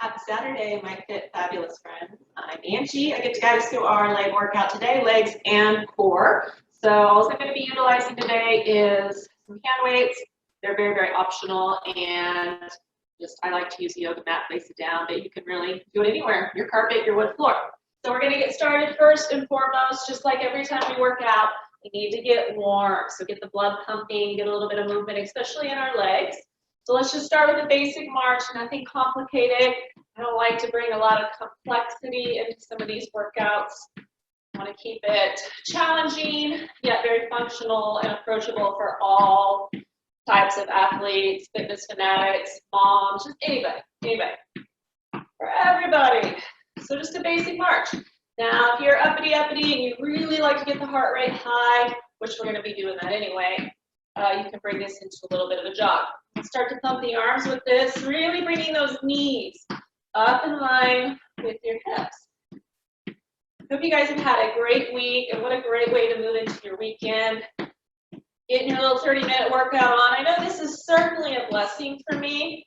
Happy Saturday, my fit fabulous friends. I'm Angie. I get to guide us through our leg workout today, legs and core. So all I'm going to be utilizing today is some hand weights. They're very, very optional, and I like to use the yoga mat, place it down, but you can really do it anywhere, your carpet, your wood floor. So we're going to get started first and foremost, just like every time we work out, we need to get warm. So get the blood pumping, get a little bit of movement, especially in our legs. So let's just start with a basic march, nothing complicated. I don't like to bring a lot of complexity into some of these workouts. I want to keep it challenging, yet very functional and approachable for all types of athletes, fitness fanatics, moms, just anybody, for everybody. So just a basic march. Now, if you're uppity and you really like to get the heart rate high, which we're going to be doing that anyway, you can bring this into a little bit of a jog. Start to pump the arms with this, really bringing those knees up in line with your hips. Hope you guys have had a great week, and what a great way to move into your weekend. Getting your little 30-minute workout on. I know this is certainly a blessing for me,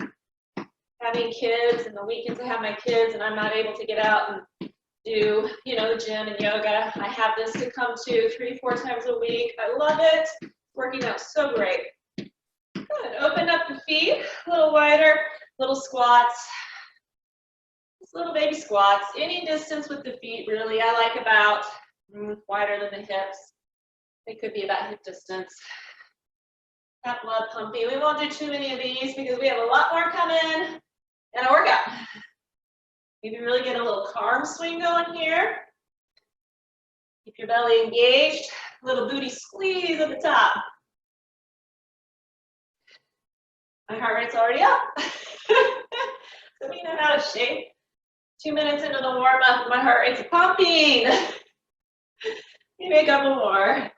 having kids, and the weekends I have my kids and I'm not able to get out and do, the gym and yoga. I have this to come to 3-4 times a week. I love it. Working out so great. Good. Open up the feet, a little wider, little squats. Just little baby squats. Any distance with the feet, really. I like about wider than the hips. It could be about hip distance. Got blood pumping. We won't do too many of these because we have a lot more coming in our workout. Maybe really get a little arm swing going here. Keep your belly engaged. Little booty squeeze at the top. My heart rate's already up. So being out of shape. 2 minutes into the warm up, my heart rate's pumping. Maybe a couple more.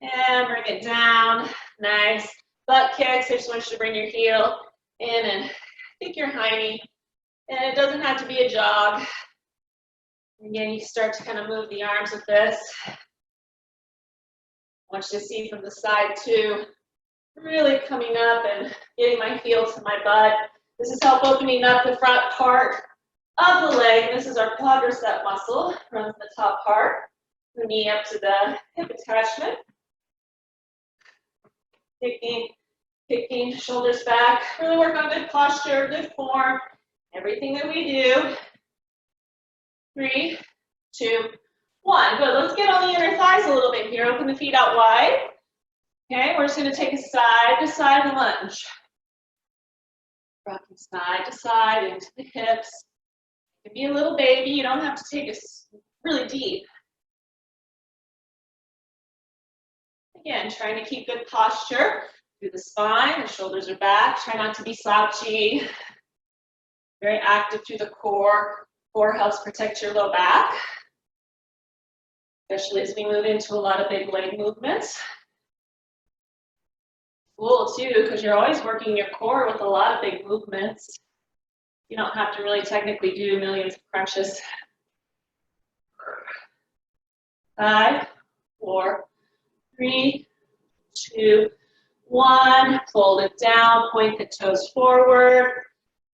And bring it down. Nice. Butt kicks. I just want you to bring your heel in and kick your hiney. And it doesn't have to be a jog. Again, you start to kind of move the arms with this. I want you to see from the side too. Really coming up and getting my heel to my butt. This is help opening up the front part of the leg. This is our quadricep muscle. Runs the top part. The knee up to the hip attachment. Kicking, shoulders back. Really work on good posture, good form. Everything that we do. 3, 2, 1. Good. Let's get on the inner thighs a little bit here. Open the feet out wide. Okay, we're just going to take a side-to-side lunge. Rocking side to side into the hips. You can be a little baby. You don't have to take it really deep. Again, trying to keep good posture through the spine. The shoulders are back. Try not to be slouchy. Very active through the core. Core helps protect your low back, especially as we move into a lot of big leg movements. Cool too, because you're always working your core with a lot of big movements. You don't have to really technically do millions of crunches. 5, 4, 3, 2, 1. Fold it down, point the toes forward.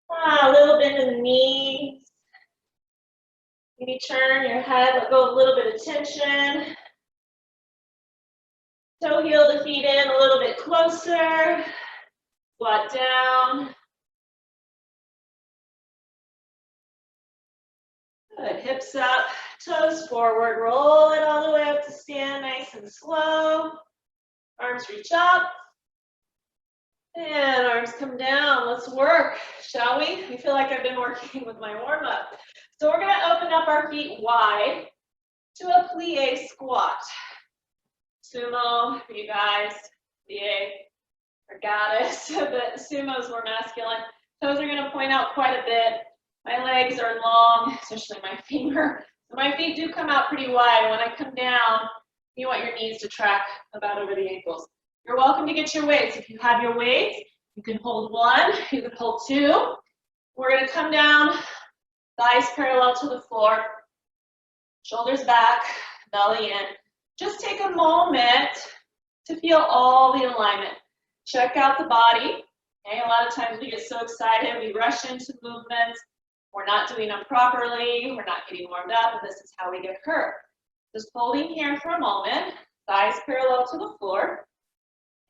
A little bit of the knees. Maybe turn your head, let go of a little bit of tension. Toe heel the feet in a little bit closer. Squat down. Good. Hips up, toes forward. Roll it all the way up to stand nice and slow. Arms reach up. And arms come down. Let's work, shall we? I feel like I've been working with my warm-up. So we're going to open up our feet wide to a plie squat. Sumo for you guys, plie or goddess, but sumo is more masculine. Toes are going to point out quite a bit. My legs are long, especially my femur. So my feet do come out pretty wide. When I come down, you want your knees to track about over the ankles. You're welcome to get your weights. If you have your weights, you can hold 1, you can hold 2. We're going to come down, thighs parallel to the floor, shoulders back, belly in. Just take a moment to feel all the alignment. Check out the body Okay, a lot of times we get so excited, we rush into movements, we're not doing them properly, we're not getting warmed up, and this is how we get hurt. Just holding here for a moment, thighs parallel to the floor.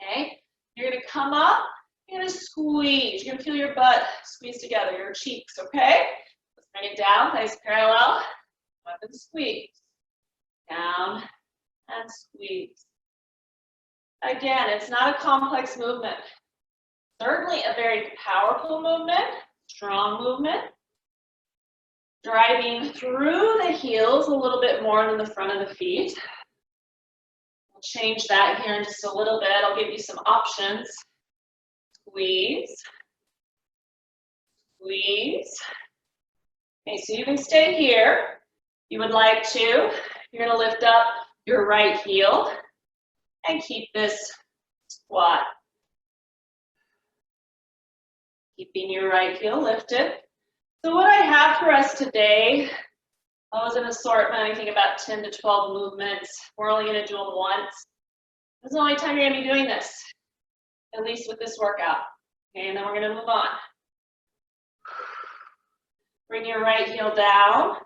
Okay, you're gonna come up, you're gonna squeeze, you're gonna feel your butt squeeze together, your cheeks, okay? Let's bring it down, thighs parallel, up and squeeze. Down and squeeze. Again, it's not a complex movement. Certainly a very powerful movement, strong movement. Driving through the heels a little bit more than the front of the feet. We'll change that here in just a little bit. I'll give you some options. Squeeze. Squeeze. Okay, so you can stay here. You would like to. You're going to lift up your right heel and keep this squat. Keeping your right heel lifted. So what I have for us today, I was an assortment, I think about 10 to 12 movements. We're only going to do them once. This is the only time you're going to be doing this, at least with this workout. Okay, and then we're going to move on. Bring your right heel down,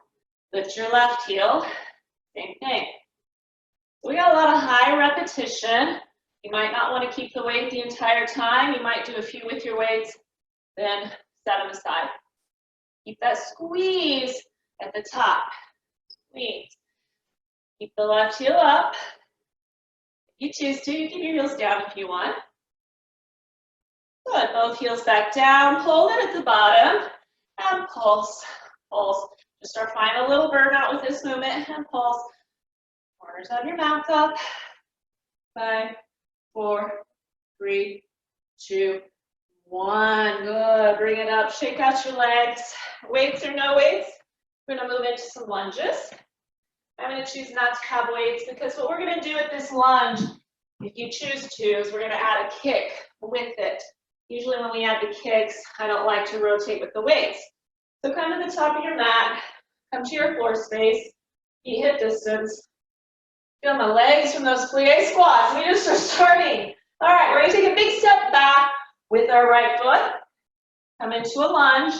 lift your left heel, same thing. So we got a lot of high repetition. You might not want to keep the weight the entire time. You might do a few with your weights, then set them aside. Keep that squeeze at the top. Squeeze. Keep the left heel up. If you choose to, you keep your heels down if you want. Good. Both heels back down. Hold it at the bottom. And pulse. Pulse. Just our final little burnout with this movement. And pulse. Corners of your mouth up. 5, 4, 3, 2, 1. Good. Bring it up. Shake out your legs. Weights or no weights, we're going to move into some lunges. I'm going to choose not to have weights because what we're going to do with this lunge, if you choose to, is we're going to add a kick with it. Usually when we add the kicks, I don't like to rotate with the weights. So come to the top of your mat, come to your floor space, feet hip distance. Feel my legs from those plie squats. We just are starting. All right, we're going to take a big step back with our right foot. Come into a lunge.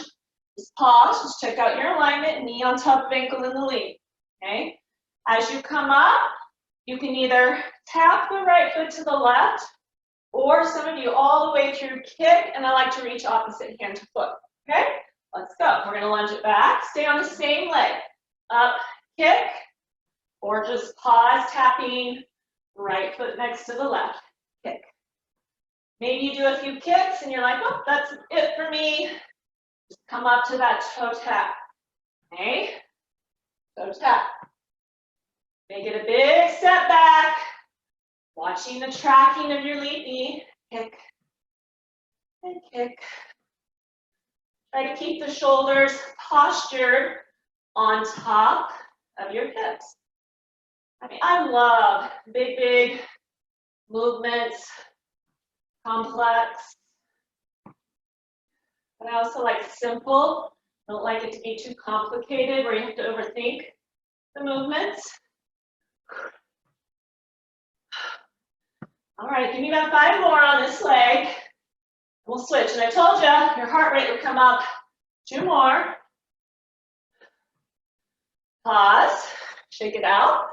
Just pause, just check out your alignment, knee on top of ankle in the lead, okay? As you come up, you can either tap the right foot to the left, or some of you all the way through kick, and I like to reach opposite hand to foot, okay? Let's go. We're gonna lunge it back, stay on the same leg. Up, kick, or just pause, tapping right foot next to the left, kick. Maybe you do a few kicks and you're like, oh, that's it for me. Just come up to that toe tap, okay? Toe tap. Make it a big step back. Watching the tracking of your lead knee. Kick and kick. Try to keep the shoulders postured on top of your hips. I mean, I love big, big movements, complex. But I also like simple. Don't like it to be too complicated where you have to overthink the movements. All right, give me about 5 more on this leg. We'll switch. And I told you your heart rate would come up. 2 more. Pause. Shake it out.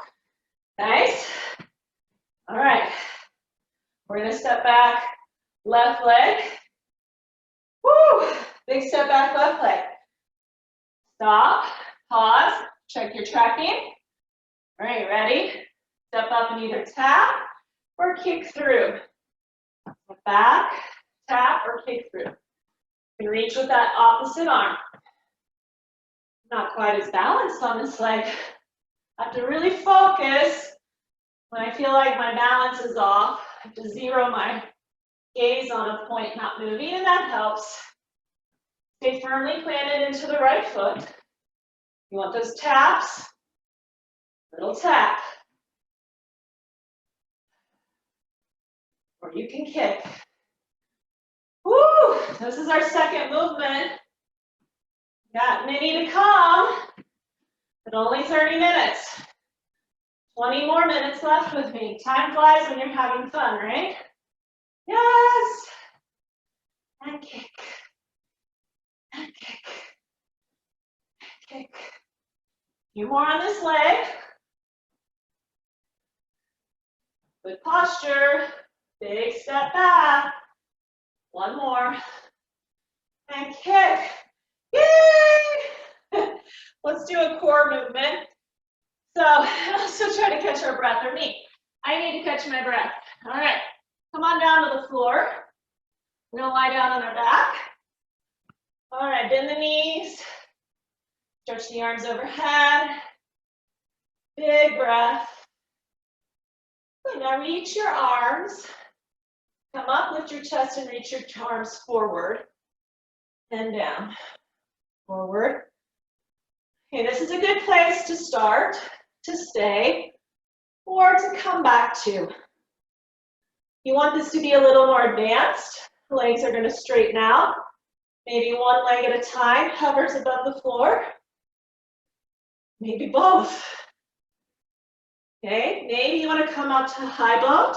Nice. All right. We're going to step back. Left leg. Woo! Big step back, left leg. Stop, pause, check your tracking. All right, ready? Step up and either tap or kick through. Back, tap, or kick through. You can reach with that opposite arm. Not quite as balanced on this leg. I have to really focus when I feel like my balance is off. I have to zero my gaze on a point, not moving, and that helps. Stay firmly planted into the right foot. You want those taps? Little tap. Or you can kick. Woo! This is our second movement. Got many to come, but only 30 minutes. 20 more minutes left with me. Time flies when you're having fun, right? Yes. and kick, and kick, kick. A few more on this leg. Good posture. Big step back. One more. And kick. Yay! Let's do a core movement. So also try to catch our breath, or me. I need to catch my breath. All right. Come on down to the floor. We're gonna lie down on our back. All right, bend the knees. Stretch the arms overhead. Big breath. Good, now reach your arms. Come up, lift your chest, and reach your arms forward and down. Forward. Okay, this is a good place to start, to stay, or to come back to. You want this to be a little more advanced. Legs are going to straighten out. Maybe one leg at a time hovers above the floor. Maybe both. Okay, maybe you want to come up to a high boat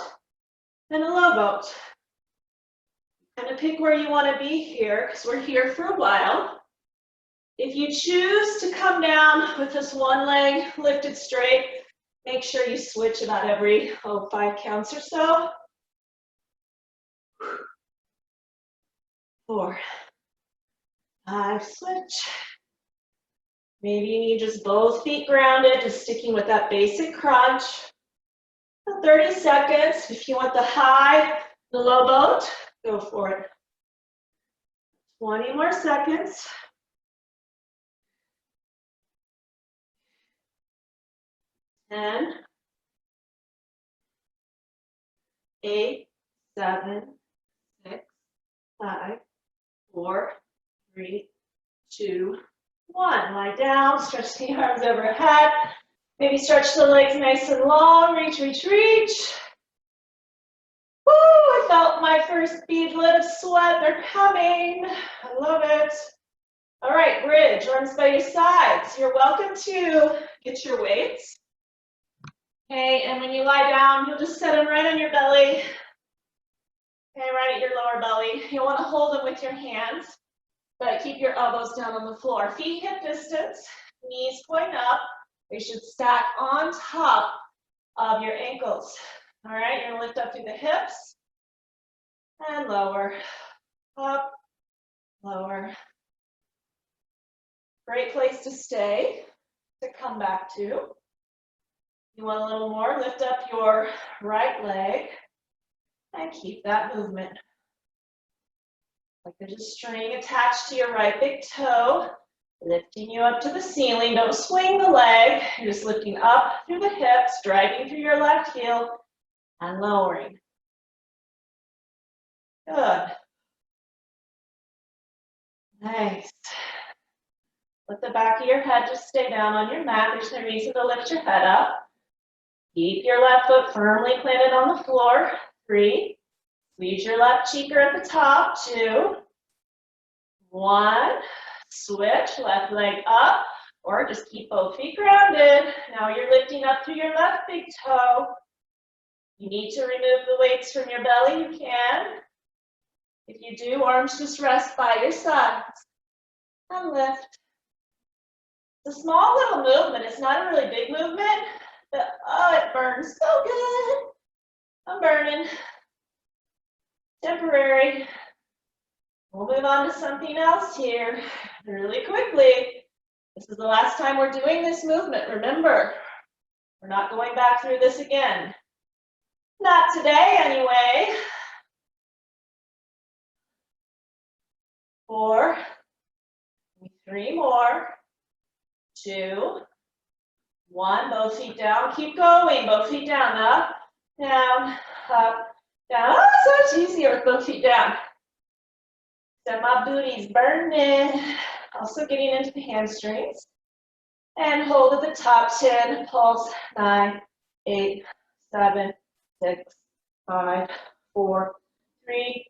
and a low boat. Kind of pick where you want to be here, because we're here for a while. If you choose to come down with this one leg lifted straight, make sure you switch about every 5 counts or so. 4, 5, switch. Maybe you need just both feet grounded, just sticking with that basic crunch. 30 seconds. If you want the high, the low boat, go for it. 20 more seconds. 10, 8, 7, 6, 5, 4, 3, 2, 1. Lie down, stretch the arms overhead. Maybe stretch the legs nice and long. Reach, reach, reach. Woo, I felt my first beadlet of sweat. They're coming. I love it. All right, bridge, arms by your sides. You're welcome to get your weights. Okay, and when you lie down, you'll just set them right on your belly. Okay, right at your lower belly. You'll want to hold them with your hands, but keep your elbows down on the floor. Feet hip distance, knees point up. They should stack on top of your ankles. All right, you're gonna lift up through the hips and lower, up, lower. Great place to stay, to come back to. You want a little more, lift up your right leg and keep that movement. Like there's a string attached to your right big toe, lifting you up to the ceiling. Don't swing the leg. You're just lifting up through the hips, dragging through your left heel, and lowering. Good. Nice. Let the back of your head just stay down on your mat. There's no reason to lift your head up. Keep your left foot firmly planted on the floor. 3. Squeeze your left cheeker at the top. 2. 1. Switch, left leg up, or just keep both feet grounded. Now you're lifting up through your left big toe. You need to remove the weights from your belly, you can. If you do, arms just rest by your sides. And lift. It's a small little movement. It's not a really big movement, but oh, it burns so good. I'm burning. Temporary. We'll move on to something else here really quickly. This is the last time we're doing this movement. Remember, we're not going back through this again. Not today, anyway. 4, 3 more. 2, 1. Both feet down. Keep going. Both feet down. Up, down, up, down. Oh, so much easier with both feet down. So my booty's burning. Also getting into the hamstrings. And hold at the top. 10, pulse. 9, 8, 7, 6, 5, 4, 3,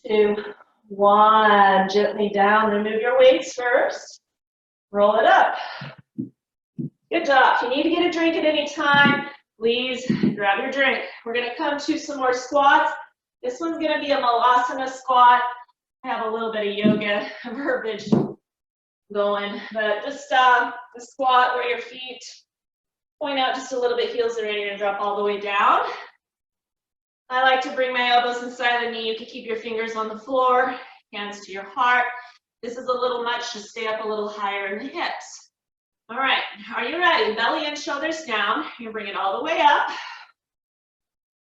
2, 1. Gently down. Remove your weights first. Roll it up. Good job. If you need to get a drink at any time, please grab your drink. We're going to come to some more squats. This one's going to be a malasana squat. I have a little bit of yoga verbiage going, but just the squat where your feet point out just a little bit, heels are ready to drop all the way down. I like to bring my elbows inside the knee. You can keep your fingers on the floor, hands to your heart. This is a little much to stay up a little higher in the hips. All right, are you ready? Belly and shoulders down. You bring it all the way up,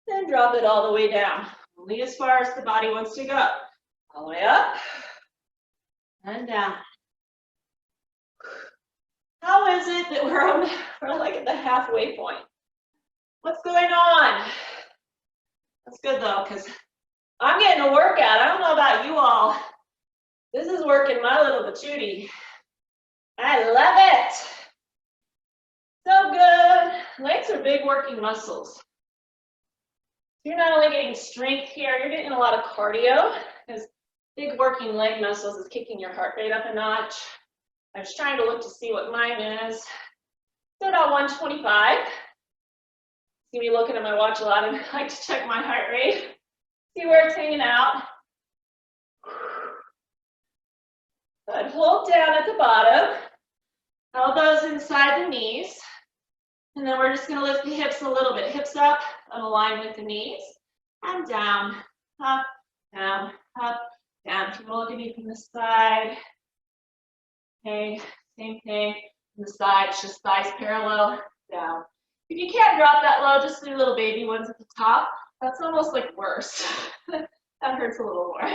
then drop it all the way down. Only as far as the body wants to go. All the way up and down. How is it that we're like at the halfway point? What's going on? That's good though, because I'm getting a workout. I don't know about you all. This is working my little patootie. I love it. So good. Legs are big working muscles. You're not only getting strength here, you're getting a lot of cardio, because big working leg muscles is kicking your heart rate up a notch. I was trying to look to see what mine is. It's about 125. See me looking at my watch a lot, and I like to check my heart rate, see where it's hanging out. Good. Hold down at the bottom, elbows inside the knees, and then we're just going to lift the hips a little bit. Hips up and align with the knees, and down, up, down, up, down. Keep looking at me from the side. Okay, same thing from the side. It's just thighs parallel, down. If you can't drop that low, just do little baby ones at the top. That's almost like worse. That hurts a little more.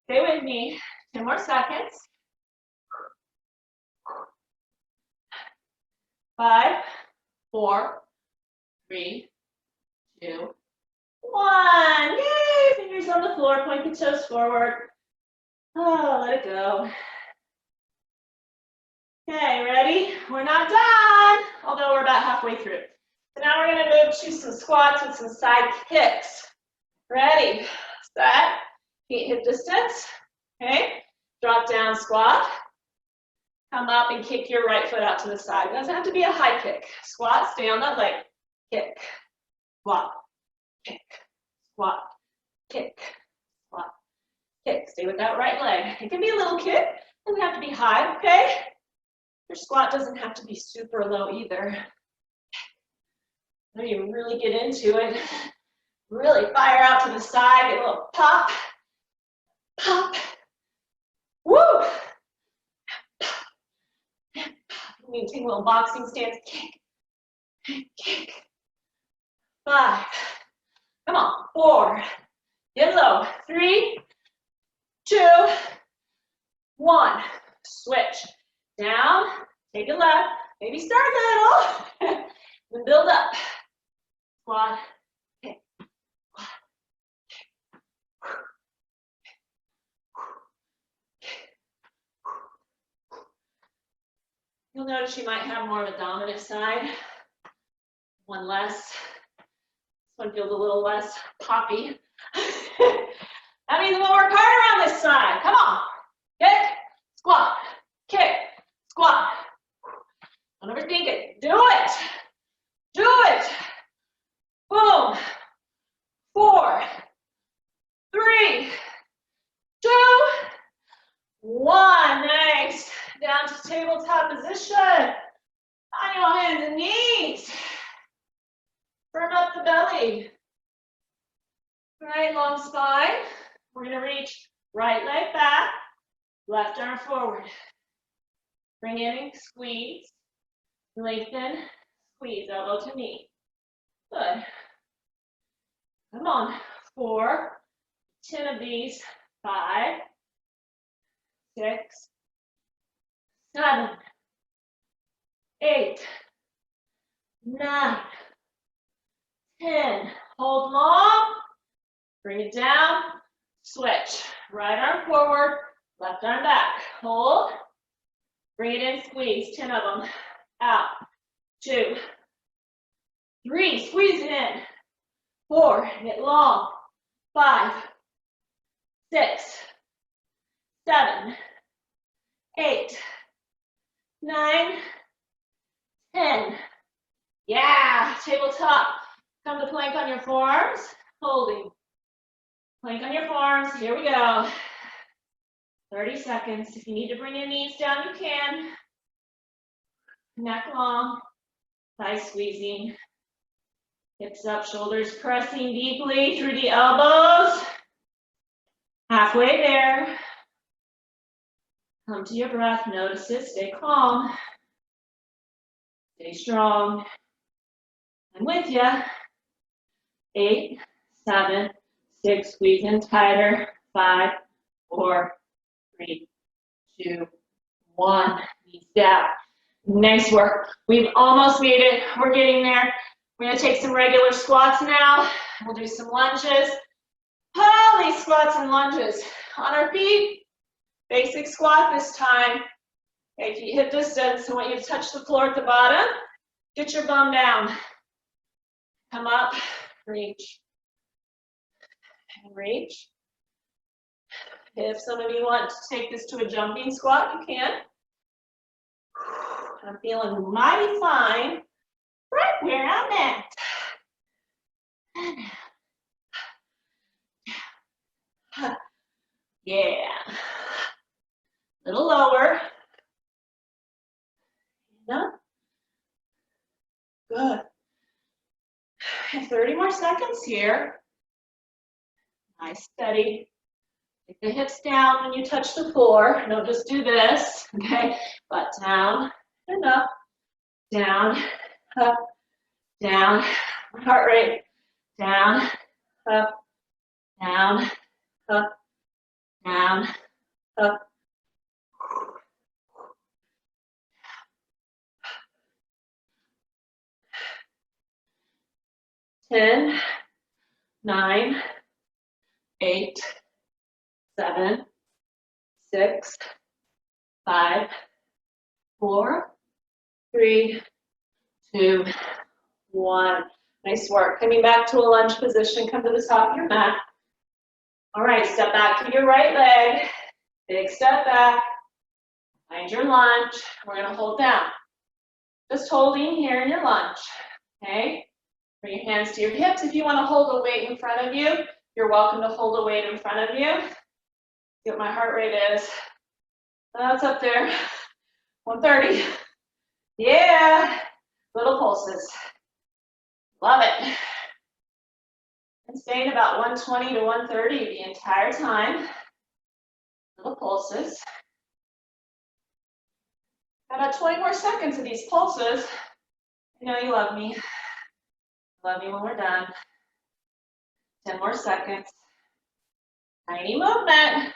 Stay with me. 10 more seconds. 5, 4, 3, 2, 1. Yay! Fingers on the floor, point the toes forward. Oh, let it go. Okay, ready? We're not done, although we're about halfway through. So now we're going to move to some squats with some side kicks. Ready, set, feet hip distance. Okay, drop down squat. Come up and kick your right foot out to the side. It doesn't have to be a high kick. Squat, stay on that leg. Kick, squat, kick, squat, kick, squat, kick. Stay with that right leg. It can be a little kick. It doesn't have to be high, okay? Your squat doesn't have to be super low either. Then you really get into it. Really fire out to the side, get a little pop, pop, woo! You can take a little boxing stance, kick, kick. 5, come on, 4, get low, 3, 2, 1, switch. Down, take it left, maybe start little, then build up. Squat, kick, squat, kick. You'll notice you might have more of a dominant side, one less. This one feels a little less poppy. That means we'll work harder on this side. Come on, kick, squat, kick. Squat. Don't overthink it. Do it. Do it. Boom. 4, 3, 2, 1. Nice. Down to tabletop position. On your hands and knees. Firm up the belly. Right, long spine. We're going to reach right leg back, left arm forward. Bring in, squeeze, lengthen, squeeze, elbow to knee. Good. Come on, 4, 10 of these, 5, 6, 7, 8, 9, 10. Hold long, bring it down, switch. Right arm forward, left arm back. Hold. Bring it in, squeeze, 10 of them. Out, 2, 3, squeeze it in. 4, get long. 5, 6, 7, 8, 9, 10. Yeah, tabletop. Come to plank on your forearms, holding. Plank on your forearms, here we go. 30 seconds. If you need to bring your knees down, you can. Neck long, thigh squeezing. Hips up, shoulders pressing deeply through the elbows. Halfway there. Come to your breath, notice it, stay calm. Stay strong. I'm with you. 8, 7, 6, squeeze in tighter. 5, 4, 3, 2, 1. Knees down. Nice work. We've almost made it. We're getting there. We're going to take some regular squats now. We'll do some lunges. Poly squats and lunges. On our feet. Basic squat this time. Okay, feet hip distance. I want you to touch the floor at the bottom. Get your bum down. Come up, reach, and reach. If some of you want to take this to a jumping squat, you can. I'm feeling mighty fine right where I'm at. Yeah. A little lower. No. Good. 30 more seconds here. Nice, steady. Take the hips down when you touch the floor. Don't just do this, okay? But down and up, down, up, down. Heart rate, down, up, down, up, down, up. 10, 9, 8, 7, 6, 5, 4, 3, 2, 1. Nice work. Coming back to a lunge position. Come to the top of your mat. All right, step back to your right leg. Big step back. Find your lunge. We're going to hold down. Just holding here in your lunge. Okay? Bring your hands to your hips. If you want to hold a weight in front of you, you're welcome to hold a weight in front of you. See what my heart rate is. That's up there. 130. Yeah. Little pulses. Love it. And staying about 120 to 130 the entire time. Little pulses. About 20 more seconds of these pulses. I know you love me. Love me when we're done. 10 more seconds. Tiny movement.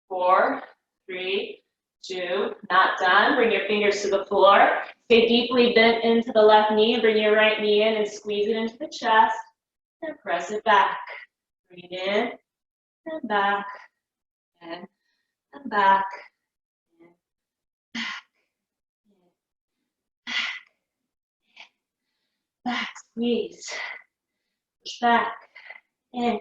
4, 3, 2, not done. Bring your fingers to the floor. Stay deeply bent into the left knee. Bring your right knee in and squeeze it into the chest. And press it back. Bring it in and back. And back. And back. Squeeze. Push back. In.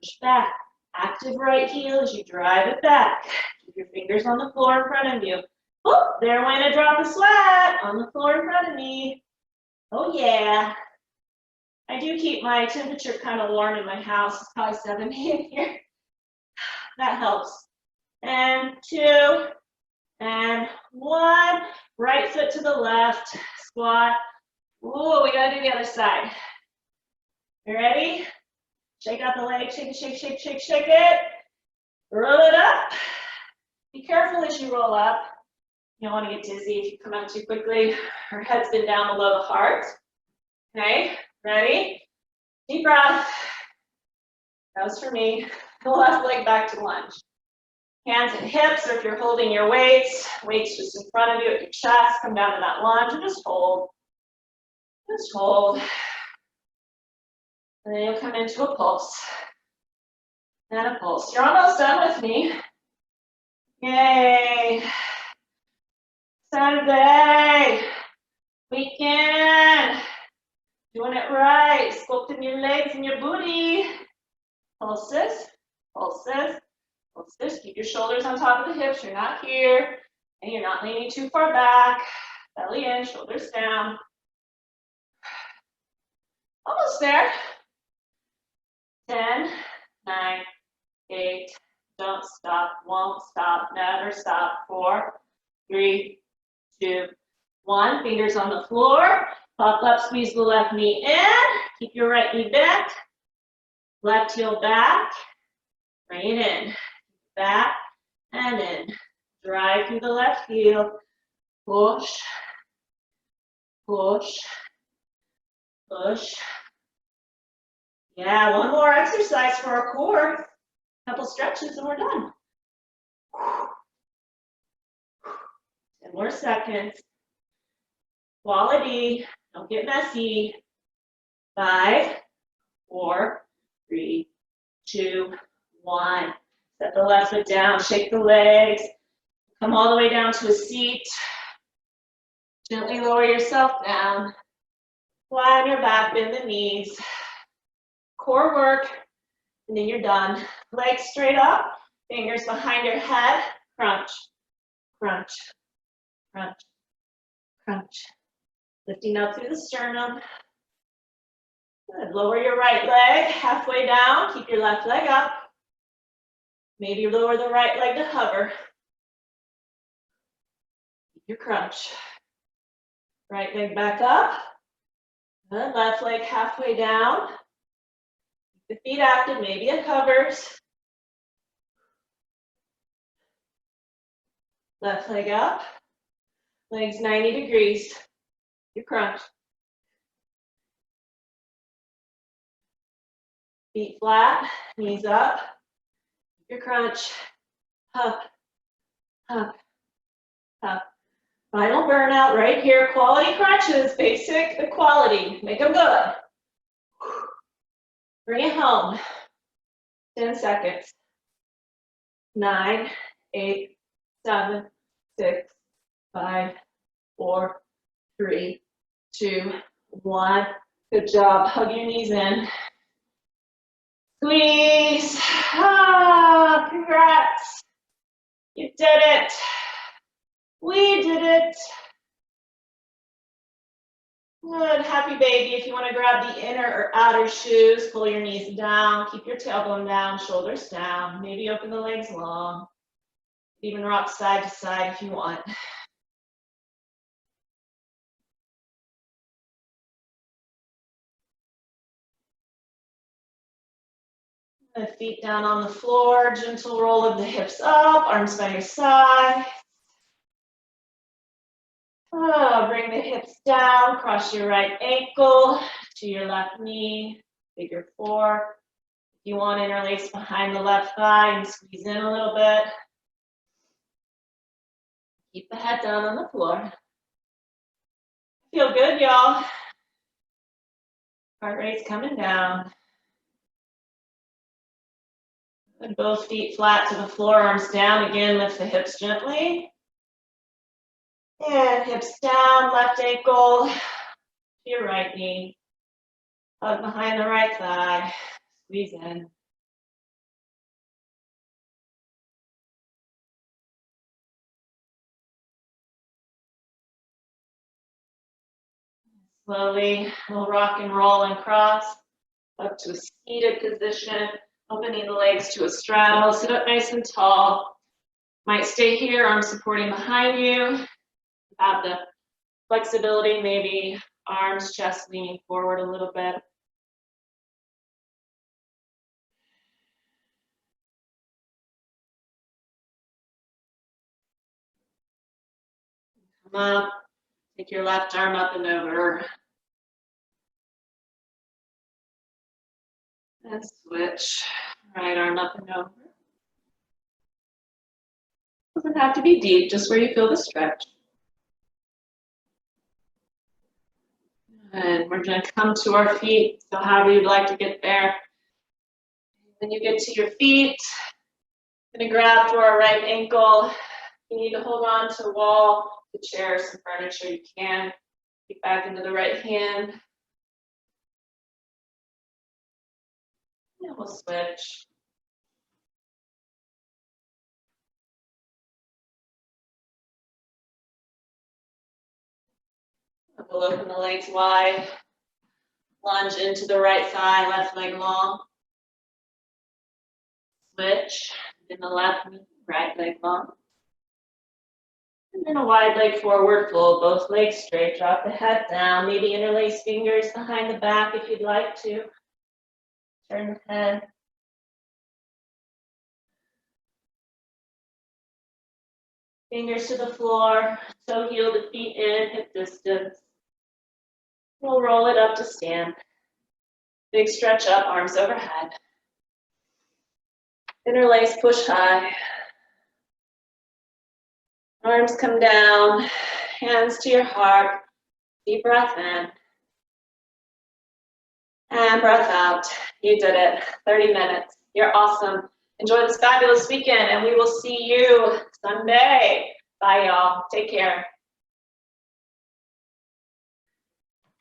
Push back. Active right heel as you drive it back. Keep your fingers on the floor in front of you. Oh, there went a drop of sweat on the floor in front of me. Oh yeah. I do keep my temperature kind of warm in my house. It's probably 70 in here. That helps. And 2, and 1. Right foot to the left. Squat. Ooh, we gotta do the other side. You ready? Shake out the leg, shake it, shake, shake, shake, shake it. Roll it up. Be careful as you roll up. You don't want to get dizzy if you come out too quickly. Our head's been down below the heart. Okay, ready? Deep breath. That was for me. The left leg back to lunge. Hands at hips, or if you're holding your weights just in front of you at your chest, come down to that lunge and just hold. Just hold. And then you'll come into a pulse. And a pulse. You're almost done with me. Yay. Saturday. Weekend. Doing it right. Sculpting your legs and your booty. Pulses. Pulses. Pulses. Keep your shoulders on top of the hips. You're not here. And you're not leaning too far back. Belly in, shoulders down. Almost there. 10, 9, 8, don't stop, won't stop, never stop. 4, 3, 2, 1. Fingers on the floor. Pop up, squeeze the left knee in. Keep your right knee bent. Left heel back. Bring it in. Back and in. Drive through the left heel. Push, push, push. Yeah, one more exercise for our core. Couple stretches and we're done. 10 more seconds. Quality. Don't get messy. 5, 4, 3, 2, 1. Set the left foot down. Shake the legs. Come all the way down to a seat. Gently lower yourself down. Flat on your back, bend the knees. Core work, and then you're done. Legs straight up, fingers behind your head. Crunch, crunch, crunch, crunch. Lifting up through the sternum. Good. Lower your right leg halfway down. Keep your left leg up. Maybe lower the right leg to hover. Keep your crunch. Right leg back up. Good. Left leg halfway down. Keep the feet active. Maybe it hovers. Left leg up. Legs 90 degrees. Your crunch. Feet flat, knees up. Your crunch. Up, up, up. Final burnout right here. Quality crunches, basic equality. Make them good. Bring it home. 10 seconds. 9, 8, 7, 6, 5, 4, 3, 2, 1. Good job. Hug your knees in. Squeeze. Ah, congrats. You did it. We did it. Good. Happy baby. If you want to grab the inner or outer shoes, pull your knees down. Keep your tailbone down, shoulders down. Maybe open the legs long. Even rock side to side if you want. The feet down on the floor, gentle roll of the hips up, arms by your side. Oh, bring the hips down, cross your right ankle to your left knee, figure 4. If you want, interlace behind the left thigh and squeeze in a little bit. Keep the head down on the floor. Feel good, y'all. Heart rate's coming down. And both feet flat to the floor, arms down. Again, lift the hips gently. And hips down, left ankle to your right knee. Hug behind the right thigh. Squeeze in. Slowly, we'll rock and roll and cross up to a seated position, opening the legs to a straddle. Sit up nice and tall. Might stay here, arms supporting behind you. Have the flexibility, maybe arms, chest leaning forward a little bit. Come up, take your left arm up and over. And switch, right arm up and over. Doesn't have to be deep, just where you feel the stretch. And we're going to come to our feet, so however you'd like to get there. When you get to your feet, I'm going to grab for our right ankle. If you need to hold on to a wall, the chair, some furniture, you can. Get back into the right hand. And we'll switch. We'll open the legs wide. Lunge into the right thigh, left leg long. switch. In the left knee, right leg long. And then a wide leg forward fold, both legs straight, drop the head down. Maybe interlace fingers behind the back if you'd like to. Turn the head. Fingers to the floor, toe heel to feet in, hip distance. We'll roll it up to stand. Big stretch up, arms overhead. Interlace, push high. Arms come down, hands to your heart. Deep breath in. And breath out. You did it. 30 minutes. You're awesome. Enjoy this fabulous weekend, and we will see you Sunday. Bye, y'all. Take care.